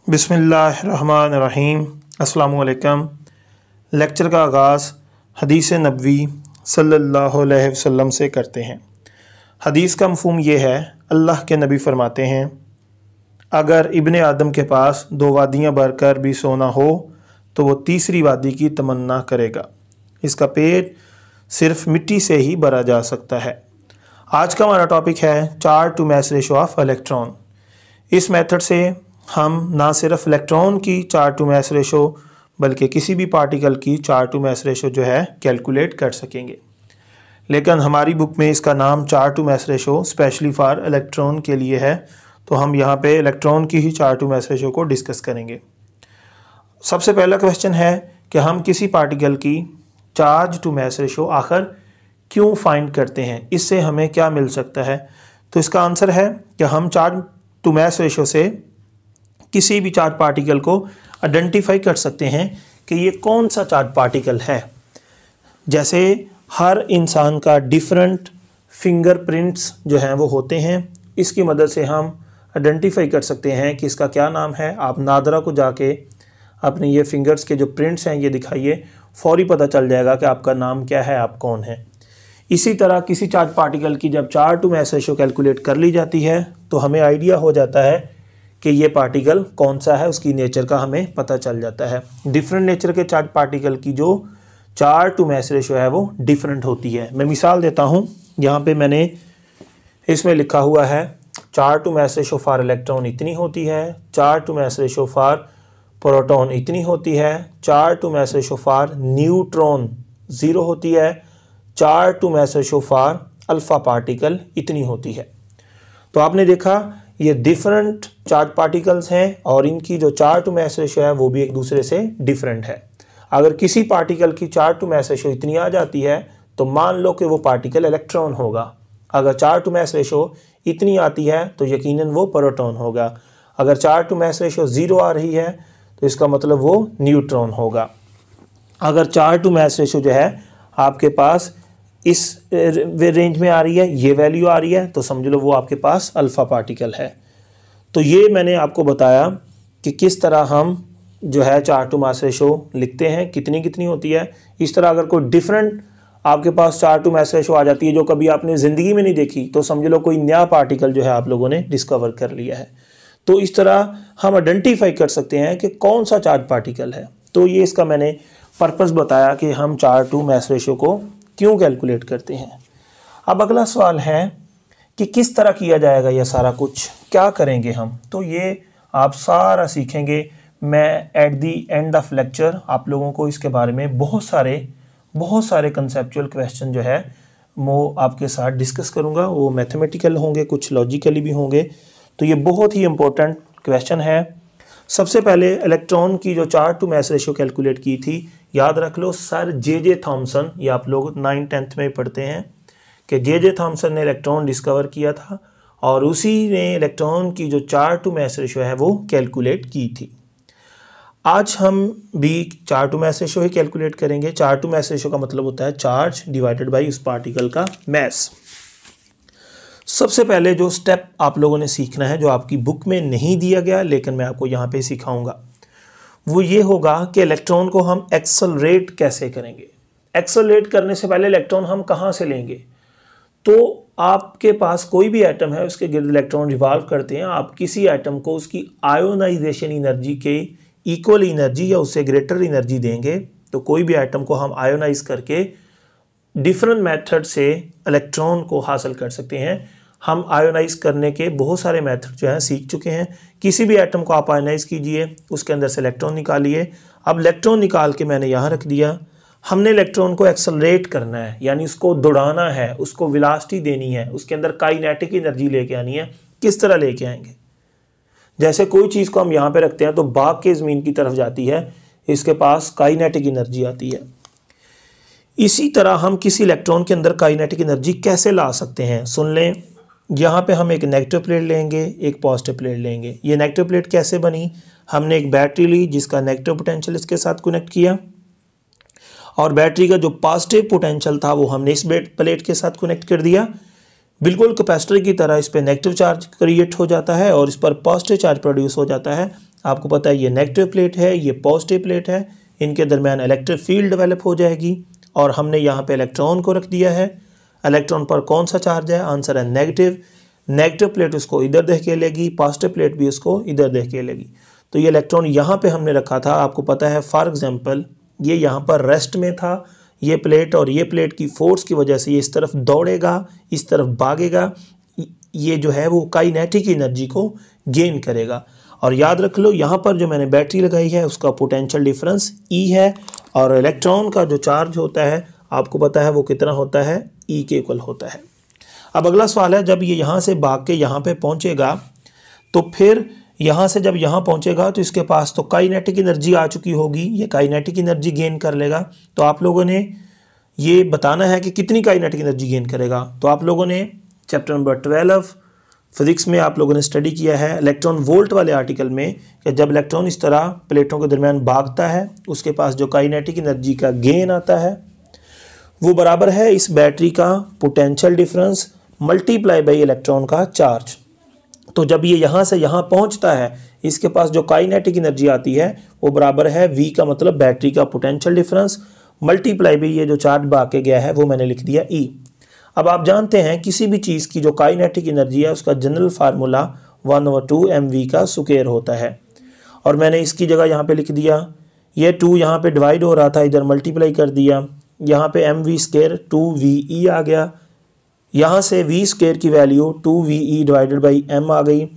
बिस्मिल्लाहिर्रहमानिर्रहीम। अस्सलामुअलैकुम। लेक्चर का आगाज़ हदीस नबवी सल्लल्लाहु अलैहि वसल्लम से करते हैं। हदीस का मफ़हूम ये है, अल्लाह के नबी फरमाते हैं, अगर इब्ने आदम के पास दो वादियाँ भरकर भी सोना हो तो वो तीसरी वादी की तमन्ना करेगा। इसका पेट सिर्फ मिट्टी से ही भरा जा सकता है। आज का हमारा टॉपिक है charge to mass ratio of electron. इस मेथड से हम ना सिर्फ इलेक्ट्रॉन की चार्ज टू मास रेशो बल्कि किसी भी पार्टिकल की चार्ज टू मास रेशो जो है कैलकुलेट कर सकेंगे। लेकिन हमारी बुक में इसका नाम charge to mass ratio specially for electron के लिए है, तो हम यहाँ पे इलेक्ट्रॉन की ही चार्ज टू मास रेशो को डिस्कस करेंगे। सबसे पहला क्वेश्चन है कि हम किसी पार्टिकल की चार्ज टू मास रेशो आखिर क्यों फाइंड करते हैं, इससे हमें क्या मिल सकता है। तो इसका आंसर है कि हम चार्ज टू मास रेशो से किसी भी चार्ज पार्टिकल को आइडेंटिफाई कर सकते हैं कि ये कौन सा चार्ज पार्टिकल है। जैसे हर इंसान का डिफरेंट फिंगरप्रिंट्स जो हैं वो होते हैं, इसकी मदद से हम आइडेंटिफाई कर सकते हैं कि इसका क्या नाम है। आप नादरा को जाके अपने ये फिंगर्स के जो प्रिंट्स हैं ये दिखाइए, फौरी पता चल जाएगा कि आपका नाम क्या है, आप कौन हैं। इसी तरह किसी चार्ज पार्टिकल की जब charge to mass ratio calculate कर ली जाती है तो हमें आइडिया हो जाता है कि ये पार्टिकल कौन सा है, उसकी नेचर का हमें पता चल जाता है। डिफरेंट नेचर के चार्ज पार्टिकल की जो चार्ज टू मास रेशो है वो डिफरेंट होती है। मैं मिसाल देता हूँ, यहाँ पे मैंने इसमें लिखा हुआ है charge to mass ratio for electron इतनी होती है, charge to mass ratio for proton इतनी होती है, charge to mass ratio for neutron 0 होती है, charge to mass ratio for alpha particle इतनी होती है। तो आपने देखा ये डिफरेंट चार्ज पार्टिकल्स हैं और इनकी जो चार्ज टू मास रेशो है वो भी एक दूसरे से डिफरेंट है। अगर किसी पार्टिकल की चार्ज टू मास रेशो इतनी आ जाती है तो मान लो कि वो पार्टिकल इलेक्ट्रॉन होगा। अगर चार्ज टू मास रेशो इतनी आती है तो यकीनन वो प्रोटॉन होगा। अगर चार्ज टू मास रेशो 0 आ रही है तो इसका मतलब वो न्यूट्रॉन होगा। अगर चार्ज टू मास रेशो जो है आपके पास इस रेंज में आ रही है, ये वैल्यू आ रही है, तो समझ लो वो आपके पास अल्फ़ा पार्टिकल है। तो ये मैंने आपको बताया कि किस तरह हम जो है चार्ज टू मास रेशो लिखते हैं, कितनी कितनी होती है। इस तरह अगर कोई डिफरेंट आपके पास चार्ज टू मास रेशो आ जाती है जो कभी आपने ज़िंदगी में नहीं देखी, तो समझ लो कोई नया पार्टिकल जो है आप लोगों ने डिस्कवर कर लिया है। तो इस तरह हम आइडेंटिफाई कर सकते हैं कि कौन सा चार्ज पार्टिकल है। तो ये इसका मैंने पर्पज़ बताया कि हम चार्ज टू मास रेशो को क्यों कैलकुलेट करते हैं। अब अगला सवाल है कि किस तरह किया जाएगा यह सारा कुछ, क्या करेंगे हम। तो ये आप सारा सीखेंगे। मैं at the end of lecture आप लोगों को इसके बारे में बहुत सारे कंसेप्चुअल क्वेश्चन जो है वो आपके साथ डिस्कस करूँगा। वो मैथमेटिकल होंगे, कुछ लॉजिकली भी होंगे। तो ये बहुत ही इम्पोर्टेंट क्वेश्चन है। सबसे पहले इलेक्ट्रॉन की जो charge to mass ratio calculate की थी, याद रख लो सर जे थॉमसन, ये आप लोग 9th-10th में पढ़ते हैं कि जे थॉमसन ने इलेक्ट्रॉन डिस्कवर किया था और उसी ने इलेक्ट्रॉन की जो चार्ज टू मास रेशो है वो कैलकुलेट की थी। आज हम भी चार्ज टू मास रेशो ही कैलकुलेट करेंगे। चार्ज टू मास रेशो का मतलब होता है चार्ज डिवाइडेड बाई उस पार्टिकल का मास। सबसे पहले जो स्टेप आप लोगों ने सीखना है, जो आपकी बुक में नहीं दिया गया लेकिन मैं आपको यहाँ पे सिखाऊंगा, वो ये होगा कि इलेक्ट्रॉन को हम एक्सेलरेट कैसे करेंगे। एक्सेलरेट करने से पहले इलेक्ट्रॉन हम कहाँ से लेंगे। तो आपके पास कोई भी एटम है, उसके गिर्द इलेक्ट्रॉन रिवॉल्व करते हैं। आप किसी एटम को उसकी आयोनाइजेशन एनर्जी के इक्वल एनर्जी या उससे ग्रेटर एनर्जी देंगे, तो कोई भी एटम को हम आयोनाइज करके डिफरेंट मेथड से इलेक्ट्रॉन को हासिल कर सकते हैं। हम आयोनाइज करने के बहुत सारे मेथड जो हैं सीख चुके हैं। किसी भी एटम को आप आयोनाइज कीजिए, उसके अंदर से इलेक्ट्रॉन निकालिए। अब इलेक्ट्रॉन निकाल के मैंने यहाँ रख दिया। हमने इलेक्ट्रॉन को एक्सेलरेट करना है, यानी उसको दौड़ाना है, उसको वेलोसिटी देनी है, उसके अंदर काइनेटिक एनर्जी लेके आनी है। किस तरह लेके आएंगे। जैसे कोई चीज़ को हम यहाँ पे रखते हैं तो भाग के ज़मीन की तरफ जाती है, इसके पास काइनेटिक एनर्जी आती है। इसी तरह हम किसी इलेक्ट्रॉन के अंदर काइनेटिक एनर्जी कैसे ला सकते हैं, सुन लें। यहाँ पे हम एक नेगेटिव प्लेट लेंगे, एक पॉजिटिव प्लेट लेंगे। ये नेगेटिव प्लेट कैसे बनी, हमने एक बैटरी ली जिसका नेगेटिव पोटेंशियल इसके साथ कनेक्ट किया और बैटरी का जो पॉजिटिव पोटेंशियल था वो हमने इस प्लेट के साथ कनेक्ट कर दिया। बिल्कुल कैपेसिटर की तरह इस पर नेगेटिव चार्ज क्रिएट हो जाता है और इस पर पॉजिटिव चार्ज प्रोड्यूस हो जाता है। आपको पता है ये नेगेटिव प्लेट है, ये पॉजिटिव प्लेट है, इनके दरमियान इलेक्ट्रिक फील्ड डेवलप हो जाएगी और हमने यहाँ पे इलेक्ट्रॉन को रख दिया है। इलेक्ट्रॉन पर कौन सा चार्ज है? आंसर है नेगेटिव। नेगेटिव प्लेट उसको इधर धकेलेगी, पॉजिटिव प्लेट भी उसको इधर धकेलेगी। तो ये इलेक्ट्रॉन यहाँ पे हमने रखा था, आपको पता है फॉर एग्जांपल ये यहाँ पर रेस्ट में था, ये प्लेट और ये प्लेट की फोर्स की वजह से ये इस तरफ दौड़ेगा, इस तरफ भागेगा, ये जो है वो काइनेटिक एनर्जी को गेन करेगा। और याद रख लो यहाँ पर जो मैंने बैटरी लगाई है उसका पोटेंशियल डिफरेंस E है और इलेक्ट्रॉन का जो चार्ज होता है आपको पता है वो कितना होता है, E के इक्वल होता है। अब अगला सवाल है, जब ये यहाँ से भाग के यहाँ पे पहुँचेगा तो फिर यहाँ से जब यहाँ पहुँचेगा तो इसके पास तो काइनेटिक एनर्जी आ चुकी होगी, ये काइनेटिक एनर्जी गेन कर लेगा। तो आप लोगों ने ये बताना है कि कितनी काइनेटिक एनर्जी गेन करेगा। तो आप लोगों ने चैप्टर नंबर 12 फिजिक्स में आप लोगों ने स्टडी किया है इलेक्ट्रॉन वोल्ट वाले आर्टिकल में कि जब इलेक्ट्रॉन इस तरह प्लेटों के दरमियान भागता है उसके पास जो काइनेटिक एनर्जी का गेन आता है वो बराबर है इस बैटरी का potential difference multiply by electron का चार्ज। तो जब ये यहाँ से यहाँ पहुँचता है इसके पास जो काइनेटिक एनर्जी आती है वो बराबर है V का मतलब बैटरी का पोटेंशियल डिफरेंस मल्टीप्लाई बाई ये जो चार्ज भाग के गया है वो मैंने लिख दिया E। अब आप जानते हैं किसी भी चीज़ की जो काइनेटिक एनर्जी है उसका जनरल फार्मूला 1/2 mv का स्क्वायर होता है और मैंने इसकी जगह यहाँ पे लिख दिया, ये 2 यहाँ पे डिवाइड हो रहा था इधर मल्टीप्लाई कर दिया, यहाँ पे mv स्क्वायर 2ve आ गया, यहाँ से v स्क्वायर की value 2ve divided by m आ गई।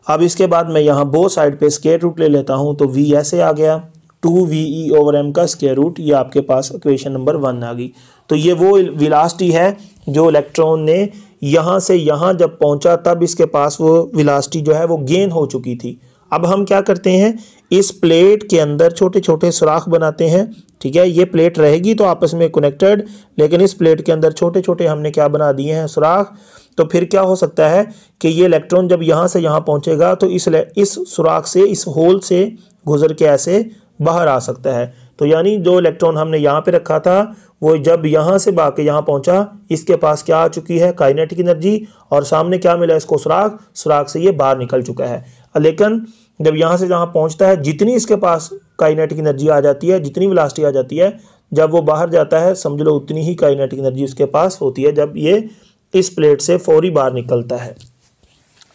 अब इसके बाद मैं यहाँ बोथ साइड पे स्क्वायर रूट ले लेता हूँ तो v ऐसे आ गया 2ve ओवर m का स्क्वायर रूट, ये आपके पास इक्वेशन नंबर 1 आ गई। तो ये वो वेलोसिटी है जो इलेक्ट्रॉन ने यहाँ से यहाँ जब पहुँचा तब इसके पास वो वेलोसिटी जो है वो गेन हो चुकी थी। अब हम क्या करते हैं, इस प्लेट के अंदर छोटे छोटे सुराख बनाते हैं, ठीक है। ये प्लेट रहेगी तो आपस में कनेक्टेड, लेकिन इस प्लेट के अंदर छोटे छोटे हमने क्या बना दिए हैं, सुराख। तो फिर क्या हो सकता है कि ये इलेक्ट्रॉन जब यहाँ से यहाँ पहुँचेगा तो इस सुराख से, इस होल से गुजर के ऐसे बाहर आ सकता है। तो यानी जो इलेक्ट्रॉन हमने यहाँ पे रखा था वो जब यहाँ से भाग के यहाँ पहुँचा इसके पास क्या आ चुकी है, काइनेटिक एनर्जी, और सामने क्या मिला इसको, सुराख। सुराख से ये बाहर निकल चुका है। लेकिन जब यहाँ से जहाँ पहुँचता है जितनी इसके पास काइनेटिक एनर्जी आ जाती है, जितनी वेलोसिटी आ जाती है, जब वो बाहर जाता है समझ लो उतनी ही काइनेटिक एनर्जी उसके पास होती है जब ये इस प्लेट से फौरी बाहर निकलता है।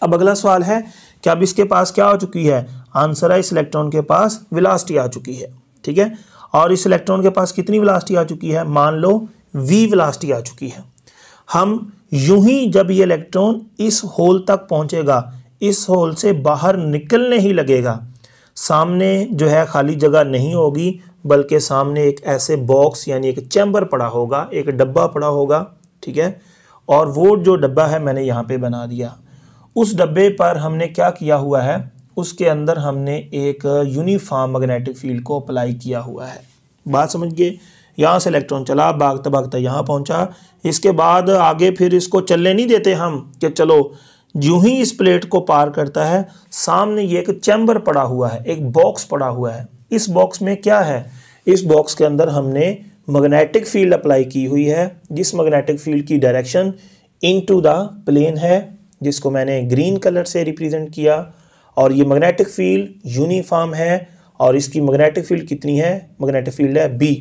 अब अगला सवाल है कि अब इसके पास क्या हो चुकी है, आंसर है इस इलेक्ट्रॉन के पास वेलोसिटी आ चुकी है, ठीक है। और इस इलेक्ट्रॉन के पास कितनी वेलोसिटी आ चुकी है, मान लो v वेलोसिटी आ चुकी है। हम यूं ही जब ये इलेक्ट्रॉन इस होल तक पहुंचेगा, इस होल से बाहर निकलने ही लगेगा, सामने जो है खाली जगह नहीं होगी बल्कि सामने एक ऐसे बॉक्स यानी एक चैम्बर पड़ा होगा, एक डब्बा पड़ा होगा, ठीक है। और वो जो डब्बा है मैंने यहाँ पे बना दिया। उस डब्बे पर हमने क्या किया हुआ है, उसके अंदर हमने एक यूनिफॉर्म मैग्नेटिक फील्ड को अप्लाई किया हुआ है। बात समझ गए। यहाँ से इलेक्ट्रॉन चला भागता भागता यहाँ पहुँचा, इसके बाद आगे फिर इसको चलने नहीं देते हम कि चलो, यूं ही इस प्लेट को पार करता है सामने ये एक चैम्बर पड़ा हुआ है, एक बॉक्स पड़ा हुआ है। इस बॉक्स में क्या है, इस बॉक्स के अंदर हमने मैग्नेटिक फील्ड अप्लाई की हुई है, जिस मैग्नेटिक फील्ड की डायरेक्शन इनटू द प्लेन है, जिसको मैंने ग्रीन कलर से रिप्रेजेंट किया। और ये मैग्नेटिक फील्ड यूनिफॉर्म है और इसकी मैग्नेटिक फील्ड कितनी है, मैग्नेटिक फील्ड है B।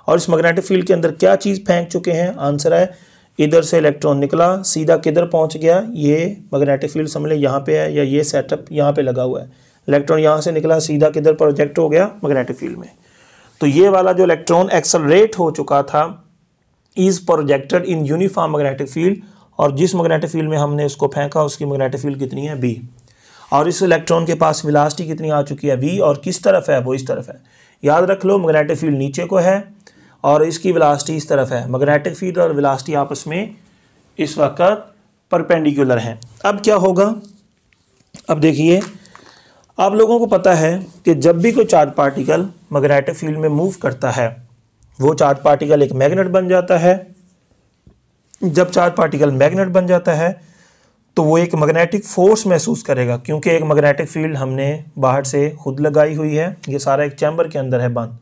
और इस मैग्नेटिक फील्ड के अंदर क्या चीज़ फेंक चुके हैं, आंसर है इधर से इलेक्ट्रॉन निकला सीधा किधर पहुंच गया, ये मैग्नेटिक फील्ड समझ ले यहाँ पे है, या ये सेटअप यहाँ पे लगा हुआ है। इलेक्ट्रॉन यहाँ से निकला सीधा किधर प्रोजेक्ट हो गया, मैग्नेटिक फील्ड में। तो ये वाला जो इलेक्ट्रॉन एक्सेलरेट हो चुका था is projected in uniform magnetic field, और जिस मैग्नेटिक फील्ड में हमने उसको फेंका उसकी मैग्नेटिक फील्ड कितनी है, B। और इस इलेक्ट्रॉन के पास वेलोसिटी कितनी आ चुकी है, V, और किस तरफ है, वो इस तरफ है। याद रख लो मैग्नेटिक फील्ड नीचे को है और इसकी वेलोसिटी इस तरफ है। मैग्नेटिक फील्ड और वेलोसिटी आपस में इस वक्त परपेंडिकुलर हैं। अब क्या होगा, अब देखिए, आप लोगों को पता है कि जब भी कोई चार्ज पार्टिकल मैग्नेटिक फील्ड में मूव करता है वो चार्ज पार्टिकल एक मैग्नेट बन जाता है। जब चार्ज पार्टिकल मैग्नेट बन जाता है तो वो एक मैग्नेटिक फोर्स महसूस करेगा, क्योंकि एक मैग्नेटिक फील्ड हमने बाहर से खुद लगाई हुई है। ये सारा एक चैम्बर के अंदर है बंद,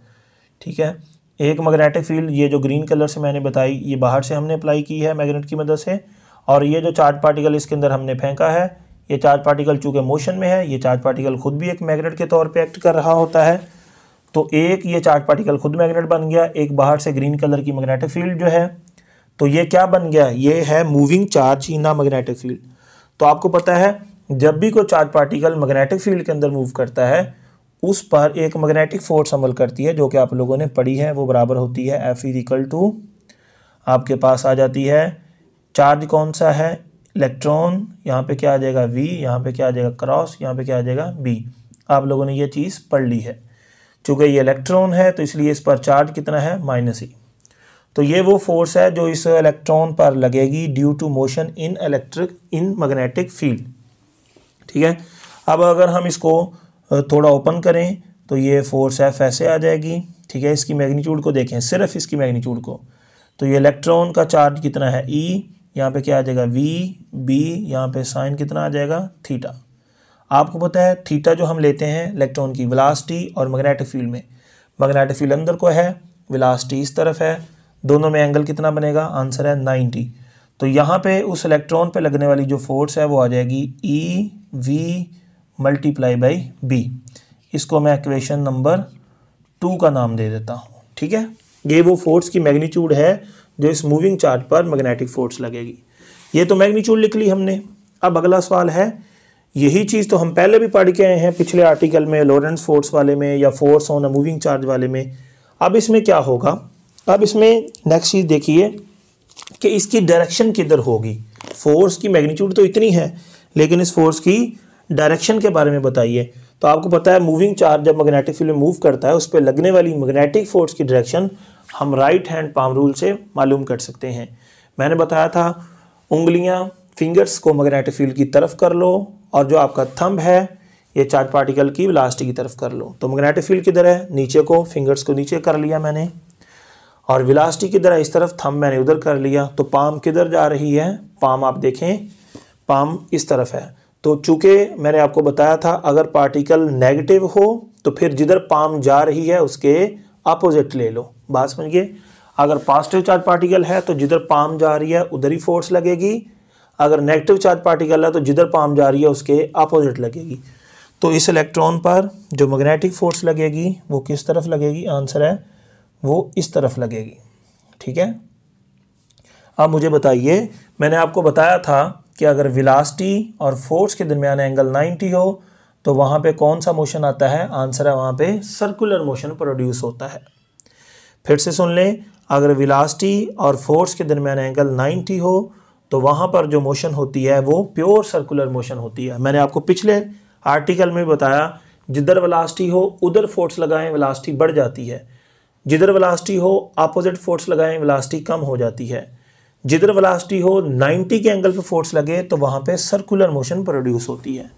ठीक है। एक मैग्नेटिक फील्ड ये जो ग्रीन कलर से मैंने बताई ये बाहर से हमने अप्लाई की है मैग्नेट की मदद से, और ये जो चार्ज पार्टिकल इसके अंदर हमने फेंका है, ये चार्ज पार्टिकल चूँकि मोशन में है, ये चार्ज पार्टिकल खुद भी एक मैग्नेट के तौर पे एक्ट कर रहा होता है। तो एक ये चार्ज पार्टिकल खुद मैग्नेट बन गया, एक बाहर से ग्रीन कलर की मैग्नेटिक फील्ड जो है, तो ये क्या बन गया, ये है moving charge in a magnetic field. तो आपको पता है जब भी कोई चार्ज पार्टिकल मैग्नेटिक फील्ड के अंदर मूव करता है उस पर एक मैग्नेटिक फोर्स अमल करती है, जो कि आप लोगों ने पढ़ी है, वो बराबर होती है F = आपके पास आ जाती है चार्ज कौन सा है, इलेक्ट्रॉन, यहाँ पे क्या आ जाएगा V, यहाँ पे क्या आ जाएगा क्रॉस, यहाँ पे क्या आ जाएगा B। आप लोगों ने ये चीज़ पढ़ ली है। चूँकि ये इलेक्ट्रॉन है तो इसलिए इस पर चार्ज कितना है, -E। तो ये वो फोर्स है जो इस इलेक्ट्रॉन पर लगेगी due to motion in magnetic field. ठीक है, अब अगर हम इसको थोड़ा ओपन करें तो ये फोर्स F ऐसे आ जाएगी। ठीक है, इसकी मैग्नीट्यूड को देखें, सिर्फ इसकी मैग्नीट्यूड को, तो ये इलेक्ट्रॉन का चार्ज कितना है E, यहाँ पे क्या आ जाएगा V, B, यहाँ पे साइन कितना आ जाएगा थीटा। आपको पता है थीटा जो हम लेते हैं इलेक्ट्रॉन की वेलोसिटी और मैग्नेटिक फील्ड में, मैग्नेटिक फील्ड अंदर को है, वेलोसिटी इस तरफ है, दोनों में एंगल कितना बनेगा, आंसर है 90। तो यहाँ पे उस इलेक्ट्रॉन पे लगने वाली जो फोर्स है वो आ जाएगी EV × B। इसको मैं इक्वेशन नंबर 2 का नाम दे देता हूँ। ठीक है, ये वो फोर्स की मैग्नीट्यूड है जो इस मूविंग चार्ज पर मैग्नेटिक फोर्स लगेगी। ये तो मैग्नीट्यूड लिख ली हमने। अब अगला सवाल है, यही चीज़ तो हम पहले भी पढ़ के आए हैं पिछले आर्टिकल में, लॉरेंट्ज फोर्स वाले में या force on a moving charge वाले में। अब इसमें क्या होगा, अब इसमें नेक्स्ट चीज़ देखिए कि इसकी डायरेक्शन किधर होगी। फोर्स की मैग्नीट्यूड तो इतनी है लेकिन इस फोर्स की डायरेक्शन के बारे में बताइए। तो आपको पता है मूविंग चार्ज जब मैग्नेटिक फील्ड में मूव करता है उस पर लगने वाली मैग्नेटिक फोर्स की डायरेक्शन हम राइट हैंड पाम रूल से मालूम कर सकते हैं। मैंने बताया था उंगलियां, फिंगर्स को मैग्नेटिक फील्ड की तरफ कर लो और जो आपका थंब है ये चार्ज पार्टिकल की वेलोसिटी की तरफ कर लो। तो मैग्नेटिक फील्ड किधर है, नीचे को, फिंगर्स को नीचे कर लिया मैंने, और वेलोसिटी किधर है, इस तरफ, थंब मैंने उधर कर लिया। तो पाम किधर जा रही है, पाम आप देखें, पाम इस तरफ है। तो चूंकि मैंने आपको बताया था अगर पार्टिकल नेगेटिव हो तो फिर जिधर पाम जा रही है उसके अपोजिट ले लो। बात समझिए, अगर पॉजिटिव चार्ज पार्टिकल है तो जिधर पाम जा रही है उधर ही फोर्स लगेगी, अगर नेगेटिव चार्ज पार्टिकल है तो जिधर पाम जा रही है उसके अपोजिट लगेगी। तो इस इलेक्ट्रॉन पर जो मैग्नेटिक फोर्स लगेगी वो किस तरफ लगेगी, आंसर है वो इस तरफ लगेगी। ठीक है, अब मुझे बताइए, मैंने आपको बताया था कि अगर वेलोसिटी और फोर्स के दरमियान एंगल 90 हो तो वहाँ पे कौन सा मोशन आता है, आंसर है वहाँ पे सर्कुलर मोशन प्रोड्यूस होता है। फिर से सुन लें, अगर वेलोसिटी और फोर्स के दरमियान एंगल 90 हो तो वहाँ पर जो मोशन होती है वो प्योर सर्कुलर मोशन होती है। मैंने आपको पिछले आर्टिकल में बताया जिधर वेलोसिटी हो उधर फोर्स लगाएं, वेलोसिटी बढ़ जाती है, जिधर वेलोसिटी हो अपोजिट फोर्स लगाएं, वेलोसिटी कम हो जाती है। जिधर वेलोसिटी हो 90 के एंगल पे फोर्स लगे तो वहाँ पे सर्कुलर मोशन प्रोड्यूस होती है।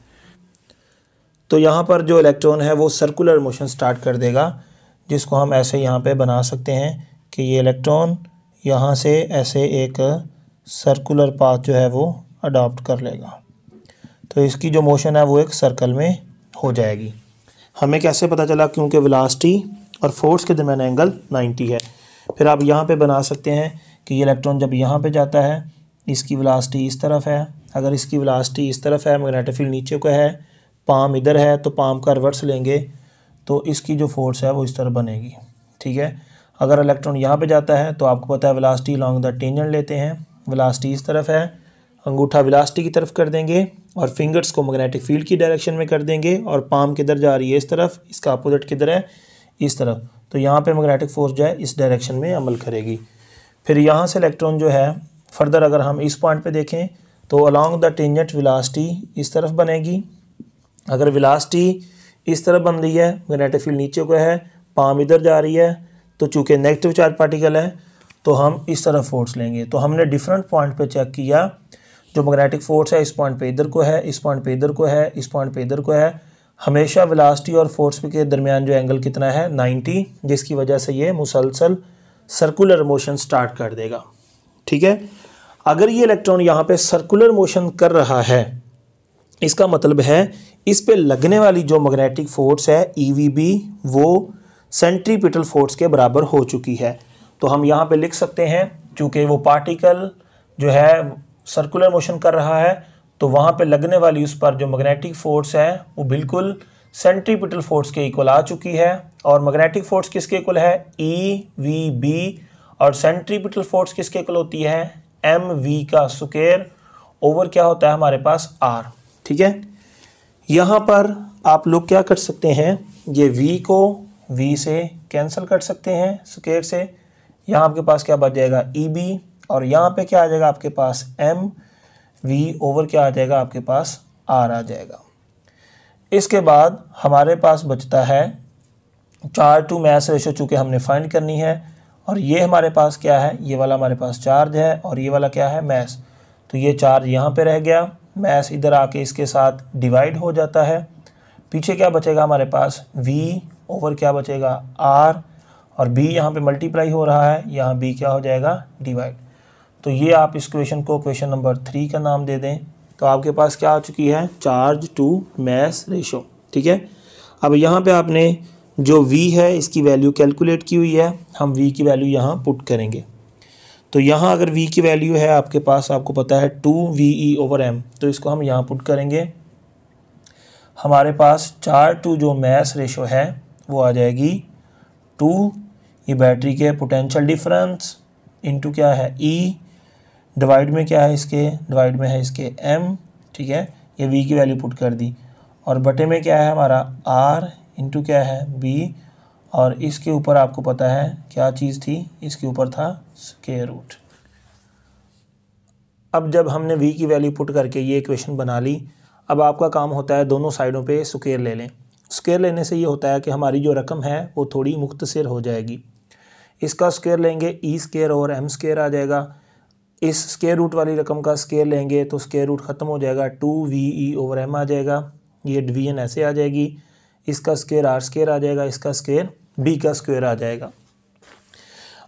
तो यहाँ पर जो इलेक्ट्रॉन है वो सर्कुलर मोशन स्टार्ट कर देगा, जिसको हम ऐसे यहाँ पे बना सकते हैं कि ये इलेक्ट्रॉन यहाँ से ऐसे एक सर्कुलर पाथ जो है वो अडॉप्ट कर लेगा। तो इसकी जो मोशन है वो एक सर्कल में हो जाएगी। हमें कैसे पता चला, क्योंकि वेलोसिटी और फोर्स के दरमियान एंगल 90 है। फिर आप यहाँ पे बना सकते हैं कि ये इलेक्ट्रॉन जब यहाँ पे जाता है इसकी वेलोसिटी इस तरफ है, अगर इसकी वेलोसिटी इस तरफ है, मैग्नेटिक फील्ड नीचे को है, पाम इधर है, तो पाम का रिवर्स लेंगे तो इसकी जो फोर्स है वो इस तरफ बनेगी। ठीक है, अगर इलेक्ट्रॉन यहाँ पे जाता है तो आपको पता है वेलोसिटी लॉन्ग द टेंजेंट लेते हैं, वेलोसिटी इस तरफ है, अंगूठा वेलोसिटी की तरफ कर देंगे और फिंगर्स को मैग्नेटिक फील्ड की डायरेक्शन में कर देंगे, और पाम किधर जा रही है, इस तरफ, इसका अपोजिट किधर है, इस तरफ। तो यहाँ पे मैग्नेटिक फोर्स जो है इस डायरेक्शन में अमल करेगी। फिर यहाँ से इलेक्ट्रॉन जो है फर्दर अगर हम इस पॉइंट पे देखें तो अलॉन्ग द टेंजेंट वेलोसिटी इस तरफ बनेगी। अगर वेलोसिटी इस तरफ बन रही है, मैग्नेटिक फील्ड नीचे को है, पाम इधर जा रही है, तो चूँकि नेगेटिव चार्ज पार्टिकल है तो हम इस तरफ फोर्स लेंगे। तो हमने डिफरेंट पॉइंट पे चेक किया, जो मैग्नेटिक फोर्स है इस पॉइंट पे इधर को है, इस पॉइंट पे इधर को है, इस पॉइंट पे इधर को है। हमेशा वेलोसिटी और फोर्स के दरमियान जो एंगल कितना है 90, जिसकी वजह से ये मुसलसल सर्कुलर मोशन स्टार्ट कर देगा। ठीक है, अगर ये इलेक्ट्रॉन यहाँ पे सर्कुलर मोशन कर रहा है इसका मतलब है इस पे लगने वाली जो मैग्नेटिक फोर्स है EVB वो सेंट्रीपिटल फोर्स के बराबर हो चुकी है। तो हम यहाँ पे लिख सकते हैं, चूँकि वो पार्टिकल जो है सर्कुलर मोशन कर रहा है तो वहाँ पे लगने वाली उस पर जो मैग्नेटिक फोर्स है वो बिल्कुल सेंट्रीपिटल फोर्स के इक्वल आ चुकी है। और मैग्नेटिक फोर्स किसके इक्वल है? EVB। और सेंट्रीपिटल फोर्स किसके इक्वल होती है? MV का स्क्वायर ओवर क्या होता है हमारे पास? R। ठीक है, यहाँ पर आप लोग क्या कर सकते हैं, ये V को V से कैंसिल कर सकते हैं स्क्वायर से। यहाँ आपके पास क्या बच जाएगा? EB। और यहाँ पे क्या आ जाएगा आपके पास? MV ओवर क्या आ जाएगा आपके पास? R आ जाएगा। इसके बाद हमारे पास बचता है चार्ज टू मैस रेशो, चूँकि हमने फाइंड करनी है। और ये हमारे पास क्या है? ये वाला हमारे पास चार्ज है और ये वाला क्या है? मैस। तो ये चार्ज यहाँ पे रह गया, मैस इधर आके इसके साथ डिवाइड हो जाता है। पीछे क्या बचेगा हमारे पास? V ओवर क्या बचेगा? R। और B यहाँ पे मल्टीप्लाई हो रहा है, यहाँ B क्या हो जाएगा? डिवाइड। तो ये आप इस क्वेश्चन को क्वेश्चन नंबर 3 का नाम दे दें। तो आपके पास क्या आ चुकी है? Charge to mass ratio. ठीक है, अब यहाँ पे आपने जो V है इसकी वैल्यू कैलकुलेट की हुई है, हम V की वैल्यू यहाँ पुट करेंगे। तो यहाँ अगर V की वैल्यू है आपके पास, आपको पता है 2VE ओवर M, तो इसको हम यहाँ पुट करेंगे। हमारे पास चार्ज टू जो मैस रेशो है वो आ जाएगी 2, ये बैटरी के पोटेंशियल डिफरेंस इनटू क्या है? E, डिवाइड में क्या है इसके? डिवाइड में है इसके M। ठीक है, ये V की वैल्यू पुट कर दी। और बटे में क्या है हमारा? R इंटू क्या है? B। और इसके ऊपर आपको पता है क्या चीज़ थी? इसके ऊपर था स्क्वायर रूट। अब जब हमने V की वैल्यू पुट करके ये इक्वेशन बना ली, अब आपका काम होता है दोनों साइडों पे स्क्वायर ले लें। स्क्वायर लेने से ये होता है कि हमारी जो रकम है वो थोड़ी मुख्तसर हो जाएगी। इसका स्क्वायर लेंगे E स्क्वायर और M स्क्वायर आ जाएगा। इस स्क्वायर रूट वाली रकम का स्क्वायर लेंगे तो स्क्वायर रूट ख़त्म हो जाएगा, 2VE ओवर M आ जाएगा। ये डिवीजन ऐसे आ जाएगी, इसका स्क्वायर R स्क्वायर आ जाएगा, इसका स्क्वायर B का स्क्वायर आ जाएगा।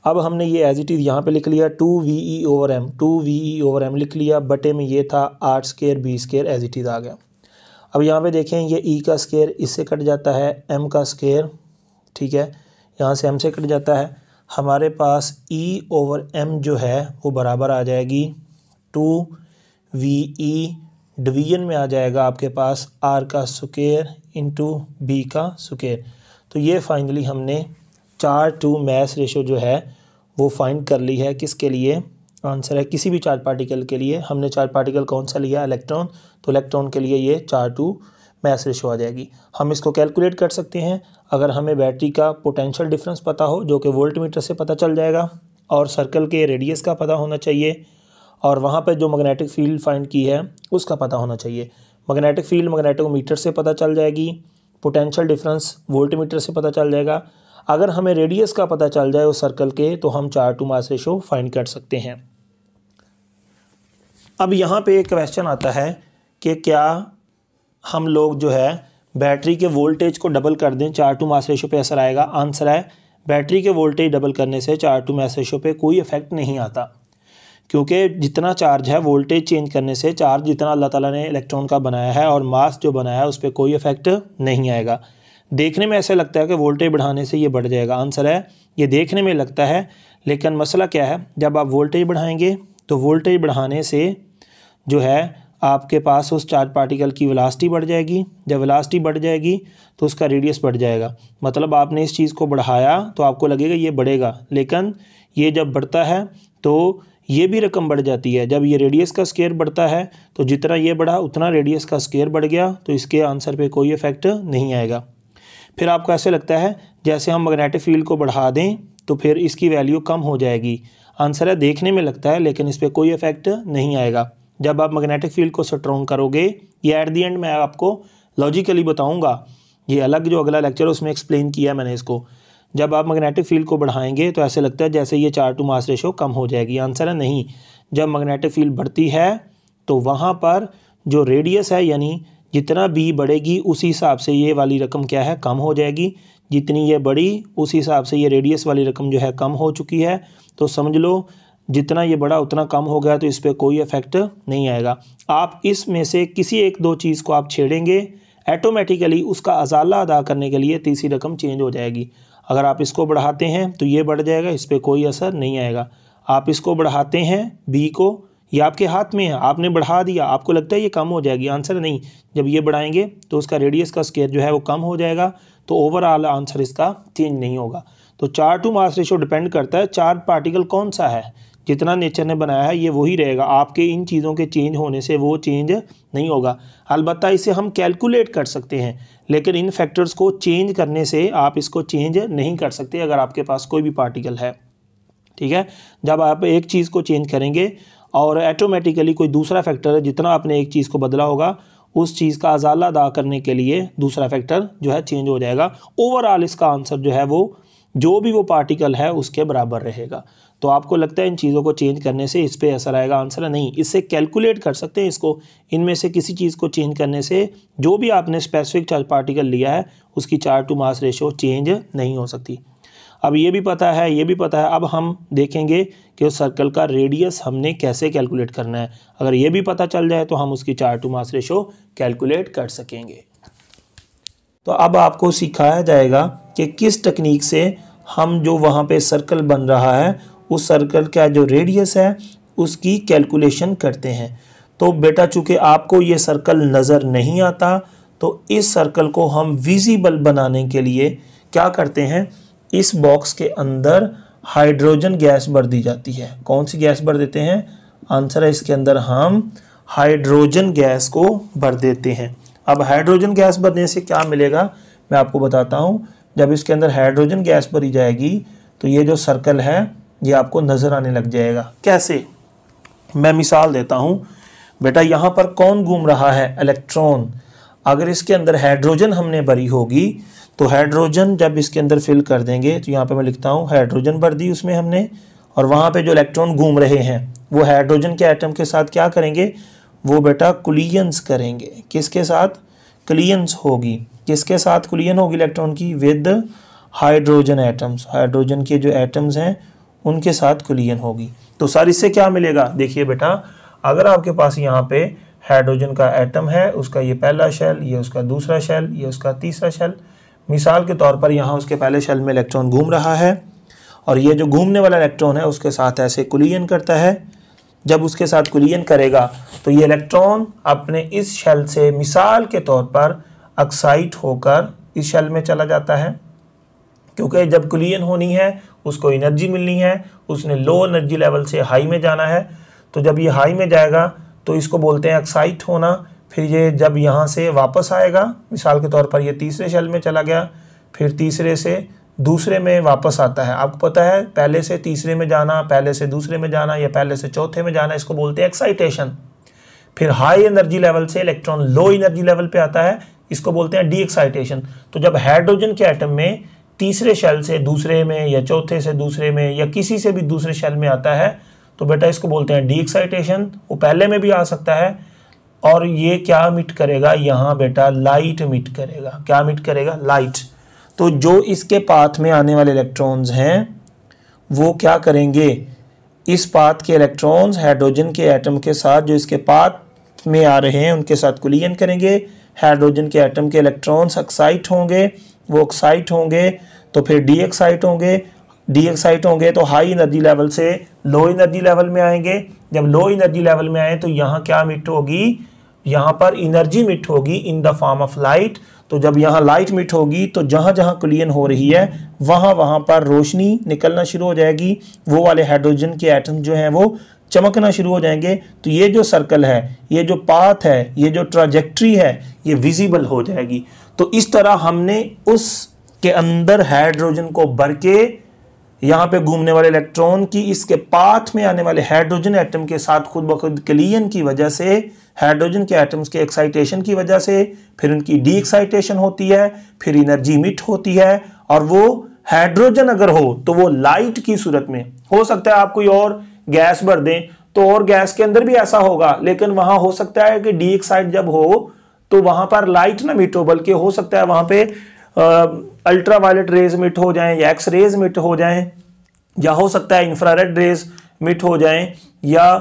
अब हमने ये एज इट इज़ यहाँ पे लिख लिया 2VE over M, 2VE over M लिख लिया। बटे में ये था R square B square as it is आ गया। अब यहाँ पे देखें ये E का स्क्वायर इससे कट जाता है, M का स्क्वायर, ठीक है, यहाँ से M से कट जाता है। हमारे पास E ओवर M जो है वो बराबर आ जाएगी 2VE, डिवीजन में आ जाएगा आपके पास R का स्क्वायर इंटू B का स्क्वायर। तो ये फाइनली हमने चार्ज टू मैस रेशो जो है वो फाइंड कर ली है। किसके लिए? आंसर है किसी भी चार्ज पार्टिकल के लिए। हमने चार्ज पार्टिकल कौन सा लिया? इलेक्ट्रॉन। तो इलेक्ट्रॉन के लिए ये चार्ज टू मैस रेशो आ जाएगी। हम इसको कैलकुलेट कर सकते हैं अगर हमें बैटरी का पोटेंशियल डिफरेंस पता हो, जो कि वोल्ट मीटर से पता चल जाएगा, और सर्कल के रेडियस का पता होना चाहिए, और वहाँ पे जो मैग्नेटिक फील्ड फाइंड की है उसका पता होना चाहिए। मैग्नेटिक फील्ड मैग्नेटोमीटर से पता चल जाएगी, पोटेंशियल डिफरेंस वोल्ट मीटर से पता चल जाएगा। अगर हमें रेडियस का पता चल जाए उस सर्कल के तो हम charge to mass ratio find कर सकते हैं। अब यहाँ पे एक क्वेश्चन आता है कि क्या हम लोग जो है बैटरी के वोल्टेज को डबल कर दें, चार्ज टू मैस रेशो पे असर आएगा? आंसर है बैटरी के वोल्टेज डबल करने से चार्ज टू मैस रेशो पे कोई इफेक्ट नहीं आता, क्योंकि जितना चार्ज है वोल्टेज चेंज करने से चार्ज जितना अल्लाह ताला ने इलेक्ट्रॉन का बनाया है और मास जो बनाया है उस पर कोई इफेक्ट नहीं आएगा। देखने में ऐसा लगता है कि वोल्टेज बढ़ाने से ये बढ़ जाएगा। आंसर है ये देखने में लगता है, लेकिन मसला क्या है, जब आप वोल्टेज बढ़ाएंगे तो वोल्टेज बढ़ाने से जो है आपके पास उस चार्ज पार्टिकल की वेलोसिटी बढ़ जाएगी। जब वेलोसिटी बढ़ जाएगी तो उसका रेडियस बढ़ जाएगा। मतलब आपने इस चीज़ को बढ़ाया तो आपको लगेगा ये बढ़ेगा, लेकिन ये जब बढ़ता है तो ये भी रकम बढ़ जाती है। जब ये रेडियस का स्क्वायर बढ़ता है तो जितना ये बढ़ा उतना रेडियस का स्क्वायर बढ़ गया, तो इसके आंसर पे कोई इफेक्ट नहीं आएगा। फिर आपको ऐसे लगता है जैसे हम मैग्नेटिक फील्ड को बढ़ा दें तो फिर इसकी वैल्यू कम हो जाएगी। आंसर है देखने में लगता है लेकिन इस पर कोई इफेक्ट नहीं आएगा। जब आप मैग्नेटिक फील्ड को स्ट्रॉन्ग करोगे, ये एट दी एंड मैं आपको लॉजिकली बताऊंगा, ये अलग जो अगला लेक्चर उसमें एक्सप्लेन किया मैंने इसको। जब आप मैग्नेटिक फील्ड को बढ़ाएंगे तो ऐसे लगता है जैसे ये चार्ज टू मास रेशो कम हो जाएगी। आंसर है नहीं, जब मैग्नेटिक फील्ड बढ़ती है तो वहाँ पर जो रेडियस है, यानी जितना B बढ़ेगी उसी हिसाब से ये वाली रकम क्या है, कम हो जाएगी। जितनी ये बढ़ी उस हिसाब से ये रेडियस वाली रकम जो है कम हो चुकी है। तो समझ लो जितना ये बढ़ा उतना कम हो गया, तो इस पर कोई इफेक्ट नहीं आएगा। आप इसमें से किसी एक दो चीज़ को आप छेड़ेंगे, ऑटोमेटिकली उसका अजाला अदा करने के लिए तीसरी रकम चेंज हो जाएगी। अगर आप इसको बढ़ाते हैं तो ये बढ़ जाएगा, इस पर कोई असर नहीं आएगा। आप इसको बढ़ाते हैं B को ये आपके हाथ में है, आपने बढ़ा दिया, आपको लगता है ये कम हो जाएगी, आंसर नहीं। जब ये बढ़ाएंगे तो उसका रेडियस का स्क्वायर जो है वो कम हो जाएगा, तो ओवरऑल आंसर इसका चेंज नहीं होगा। तो 4 to मास रेशो डिपेंड करता है चार्ज पार्टिकल कौन सा है, जितना नेचर ने बनाया है ये वही रहेगा, आपके इन चीज़ों के चेंज होने से वो चेंज नहीं होगा। अलबत्ता इसे हम कैलकुलेट कर सकते हैं, लेकिन इन फैक्टर्स को चेंज करने से आप इसको चेंज नहीं कर सकते अगर आपके पास कोई भी पार्टिकल है, ठीक है। जब आप एक चीज़ को चेंज करेंगे और ऑटोमेटिकली कोई दूसरा फैक्टर है, जितना आपने एक चीज़ को बदला होगा उस चीज़ का अजाला अदा करने के लिए दूसरा फैक्टर जो है चेंज हो जाएगा। ओवरऑल इसका आंसर जो है वो जो भी वो पार्टिकल है उसके बराबर रहेगा। तो आपको लगता है इन चीज़ों को चेंज करने से इस पे असर आएगा, आंसर नहीं। इससे कैलकुलेट कर सकते हैं इसको, इनमें से किसी चीज़ को चेंज करने से जो भी आपने स्पेसिफिक चार्ज पार्टिकल लिया है उसकी charge to mass ratio change नहीं हो सकती। अब ये भी पता है, ये भी पता है, अब हम देखेंगे कि उस सर्कल का रेडियस हमने कैसे कैलकुलेट करना है। अगर ये भी पता चल जाए तो हम उसकी charge to mass ratio calculate कर सकेंगे। तो अब आपको सिखाया जाएगा कि किस टेक्निक से हम जो वहाँ पे सर्कल बन रहा है उस सर्कल का जो रेडियस है उसकी कैलकुलेशन करते हैं। तो बेटा चूँकि आपको ये सर्कल नज़र नहीं आता, तो इस सर्कल को हम विजिबल बनाने के लिए क्या करते हैं, इस बॉक्स के अंदर हाइड्रोजन गैस भर दी जाती है। कौन सी गैस भर देते हैं, आंसर है इसके अंदर हम हाइड्रोजन गैस को भर देते हैं। अब हाइड्रोजन गैस भरने से क्या मिलेगा मैं आपको बताता हूँ। जब इसके अंदर हाइड्रोजन गैस भरी जाएगी तो ये जो सर्कल है ये आपको नज़र आने लग जाएगा। कैसे, मैं मिसाल देता हूँ। बेटा यहाँ पर कौन घूम रहा है, इलेक्ट्रॉन। अगर इसके अंदर हाइड्रोजन हमने भरी होगी तो हाइड्रोजन जब इसके अंदर फिल कर देंगे, तो यहाँ पे मैं लिखता हूँ हाइड्रोजन भर दी उसमें हमने, और वहाँ पे जो इलेक्ट्रॉन घूम रहे हैं वो हाइड्रोजन के एटम के साथ क्या करेंगे, वो बेटा कुलियंस करेंगे। किसके साथ, कुलियंस होगी। किसके साथ कुलियन होगी इलेक्ट्रॉन की, विद हाइड्रोजन एटम्स। हाइड्रोजन के जो एटम्स हैं उनके साथ कुलियन होगी। तो सर इससे क्या मिलेगा, देखिए बेटा, अगर आपके पास यहाँ पे हाइड्रोजन का एटम है, उसका ये पहला शेल, ये उसका दूसरा शेल, ये उसका तीसरा शेल, मिसाल के तौर पर यहाँ उसके पहले शेल में इलेक्ट्रॉन घूम रहा है और ये जो घूमने वाला इलेक्ट्रॉन है उसके साथ ऐसे कुलियन करता है। जब उसके साथ कुलियन करेगा तो ये इलेक्ट्रॉन अपने इस शेल से मिसाल के तौर पर ऑक्साइड होकर इस शेल में चला जाता है, क्योंकि जब कुलियन होनी है उसको एनर्जी मिलनी है, उसने लो एनर्जी लेवल से हाई में जाना है। तो जब ये हाई में जाएगा तो इसको बोलते हैं ऑक्साइड होना। फिर ये जब यहाँ से वापस आएगा, मिसाल के तौर पर ये तीसरे शेल में चला गया, फिर तीसरे से दूसरे में वापस आता है। आपको पता है पहले से तीसरे में जाना, पहले से दूसरे में जाना या पहले से चौथे में जाना, इसको बोलते हैं एक्साइटेशन। फिर हाई एनर्जी लेवल से इलेक्ट्रॉन लो एनर्जी लेवल पे आता है, इसको बोलते हैं डी एक्साइटेशन। तो जब हाइड्रोजन के एटम में तीसरे शेल से दूसरे में या चौथे से दूसरे में या किसी से भी दूसरे शेल में आता है तो बेटा इसको बोलते हैं डी एक्साइटेशन। वो पहले में भी आ सकता है। और ये क्या मिट करेगा, यहाँ बेटा लाइट मिट करेगा। क्या मिट करेगा, लाइट। तो जो इसके पाथ में आने वाले इलेक्ट्रॉन्स हैं वो क्या करेंगे, इस पाथ के इलेक्ट्रॉन्स हाइड्रोजन के एटम के साथ जो इसके पाथ में आ रहे हैं उनके साथ कुलियन करेंगे। हाइड्रोजन के एटम के इलेक्ट्रॉन्स एक्साइट होंगे, वो एक्साइट होंगे तो फिर डी एक्साइट होंगे। डी एक्साइट होंगे तो हाई एनर्जी लेवल से लो एनर्जी लेवल में आएंगे। जब लो एनर्जी लेवल में आए तो यहाँ क्या मिट होगी, यहाँ पर एनर्जी मिट होगी in the form of light. तो जब यहाँ लाइट मिट होगी तो जहाँ जहाँ कुलियन हो रही है वहाँ पर रोशनी निकलना शुरू हो जाएगी, वो वाले हाइड्रोजन के एटम जो हैं वो चमकना शुरू हो जाएंगे। तो ये जो सर्कल है, ये जो पाथ है, ये जो ट्राजेक्ट्री है, ये विजिबल हो जाएगी। तो इस तरह हमने उसके अंदर हाइड्रोजन को भर के यहाँ पे घूमने वाले इलेक्ट्रॉन की इसके पाथ में आने वाले हाइड्रोजन एटम के साथ खुद ब खुद कुलियन की वजह से, हाइड्रोजन के एटम्स के एक्साइटेशन की वजह से, फिर उनकी डी एक्साइटेशन होती है, फिर एनर्जी मिट होती है। और वो हाइड्रोजन अगर हो तो वो लाइट की सूरत में हो सकता है। आप कोई और गैस भर दें तो और गैस के अंदर भी ऐसा होगा, लेकिन वहां हो सकता है कि डी एक्साइट जब हो तो वहां पर लाइट ना मिट हो, बल्कि हो सकता है वहां पे अल्ट्रा वायलेट रेज मिट हो जाएं या एक्स रेज मिट हो जाएं, या हो सकता है इंफ्रारेड रेज मिट हो जाएं, या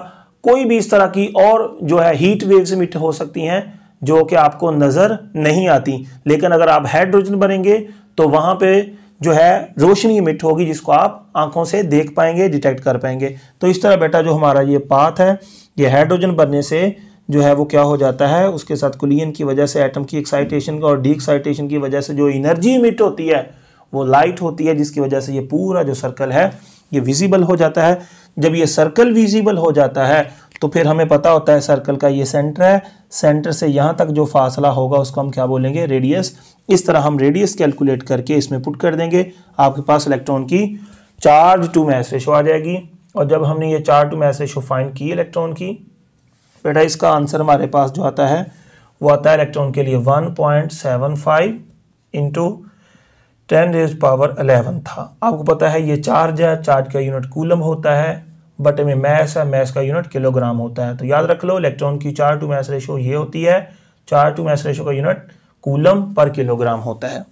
कोई भी इस तरह की और जो है हीट वेव्स मिट हो सकती हैं जो कि आपको नज़र नहीं आती। लेकिन अगर आप हाइड्रोजन बनेंगे तो वहाँ पे जो है रोशनी मिट होगी जिसको आप आंखों से देख पाएंगे, डिटेक्ट कर पाएंगे। तो इस तरह बेटा जो हमारा ये पाथ है ये हाइड्रोजन बनने से जो है वो क्या हो जाता है, उसके साथ कुलियन की वजह से एटम की एक्साइटेशन और डी एक्साइटेशन की वजह से जो एनर्जी इमिट होती है वो लाइट होती है, जिसकी वजह से ये पूरा जो सर्कल है ये विजिबल हो जाता है। जब ये सर्कल विजिबल हो जाता है तो फिर हमें पता होता है सर्कल का ये सेंटर है, सेंटर से यहाँ तक जो फासला होगा उसको हम क्या बोलेंगे, रेडियस। इस तरह हम रेडियस कैलकुलेट करके इसमें पुट कर देंगे, आपके पास इलेक्ट्रॉन की चार्ज टू मास रेशो आ जाएगी। और जब हमने ये charge to mass ratio find की इलेक्ट्रॉन की, बेटा इसका आंसर हमारे पास जो आता है वो आता है इलेक्ट्रॉन के लिए 1.75 इंटू 10⁻11 था। आपको पता है ये चार्ज है, चार्ज का यूनिट कूलम होता है, बटे में मैस है, मैस का यूनिट किलोग्राम होता है। तो याद रख लो इलेक्ट्रॉन की चार्ज टू मास रेशो ये होती है, चार्ज टू मास रेशो का यूनिट कूलम पर किलोग्राम होता है।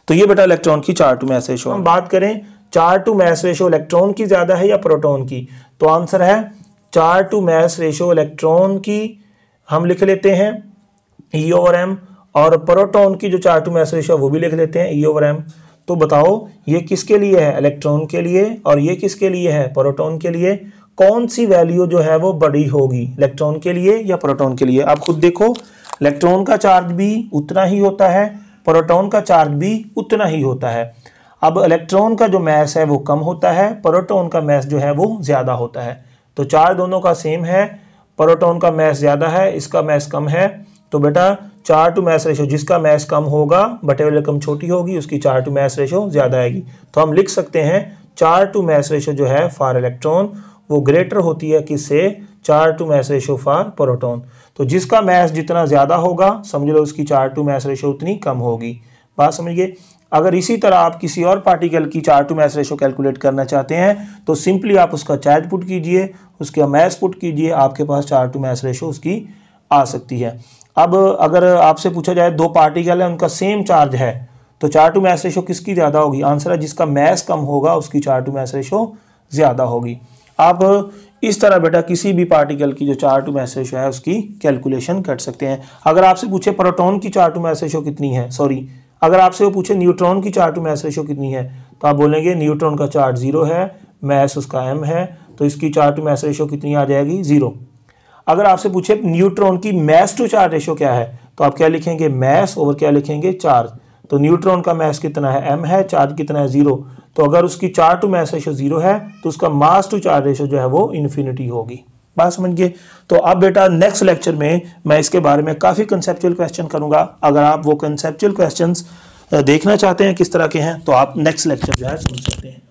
तो ये बेटा इलेक्ट्रॉन की चार्ज टू मास रेशो। हम बात करें charge to mass ratio electron की ज्यादा है या प्रोटॉन की, तो आंसर है charge to mass ratio electron की हम लिख लेते हैं E/m, और प्रोटॉन की जो चार्ज टू मास रेशो है वो भी लिख लेते हैं E/m। तो बताओ ये किसके लिए है, इलेक्ट्रॉन के लिए, और ये किसके लिए है, प्रोटॉन के लिए। कौन सी वैल्यू जो है वो बड़ी होगी, इलेक्ट्रॉन के लिए या प्रोटॉन के लिए। आप खुद देखो इलेक्ट्रॉन का चार्ज भी उतना ही होता है, प्रोटॉन का चार्ज भी उतना ही होता है। अब इलेक्ट्रॉन का जो मैस है वो कम होता है, प्रोटॉन का मैस जो है वो ज्यादा होता है। तो चार्ज दोनों का सेम है, प्रोटॉन का मैस ज्यादा है, इसका मैस कम है। तो बेटा चार्ज टू मास रेशो जिसका मैस कम होगा बटे वाली रकम छोटी होगी, उसकी चार्ज टू मास रेशो ज्यादा आएगी। तो हम लिख सकते हैं चार्ज टू मास रेशो जो है फॉर इलेक्ट्रॉन वो ग्रेटर होती है किससे, charge to mass ratio for proton. तो जिसका मैस जितना ज्यादा होगा समझ लो उसकी चार्ज टू मास रेशो उतनी कम होगी। बात समझिए। अगर इसी तरह आप किसी और पार्टिकल की charge to mass ratio calculate करना चाहते हैं तो सिंपली आप उसका चार्ज पुट कीजिए, उसका मैस पुट कीजिए, आपके पास चार्ज टू मास रेशो उसकी आ सकती है। अब अगर आपसे पूछा जाए दो पार्टिकल है उनका सेम चार्ज है तो चार्ज टू मास रेशो किसकी ज़्यादा होगी, आंसर है जिसका मैस कम होगा उसकी चार्ज टू मास रेशो ज़्यादा होगी। आप इस तरह बेटा किसी भी पार्टिकल की जो चार्ज टू मास रेशो है उसकी कैलकुलेशन कर सकते हैं। अगर आपसे पूछे प्रोटॉन की चार्ज टू मास रेशो कितनी है, सॉरी अगर आपसे वो पूछे न्यूट्रॉन की चार्ज टू मास रेशो कितनी है, तो आप बोलेंगे न्यूट्रॉन का चार्ज 0 है, मैस उसका m है, तो इसकी चार्ज टू मास रेशो कितनी आ जाएगी, 0। अगर आपसे पूछे न्यूट्रॉन की मैस टू चार्ज रेशो क्या है, तो आप क्या लिखेंगे, मैस ओवर क्या लिखेंगे, चार्ज। तो न्यूट्रॉन का मैस कितना है, m है, चार्ज कितना है, 0। तो अगर उसकी चार्ज टू मास रेशो 0 है तो उसका मास टू चार्ज रेशो जो है वो इन्फिनिटी होगी। बात समझ गए। तो अब बेटा नेक्स्ट लेक्चर में मैं इसके बारे में काफ़ी कंसेप्चुअल क्वेश्चन करूंगा। अगर आप वो कंसेप्चुअल क्वेश्चंस देखना चाहते हैं किस तरह के हैं तो आप नेक्स्ट लेक्चर जो है सुन सकते हैं।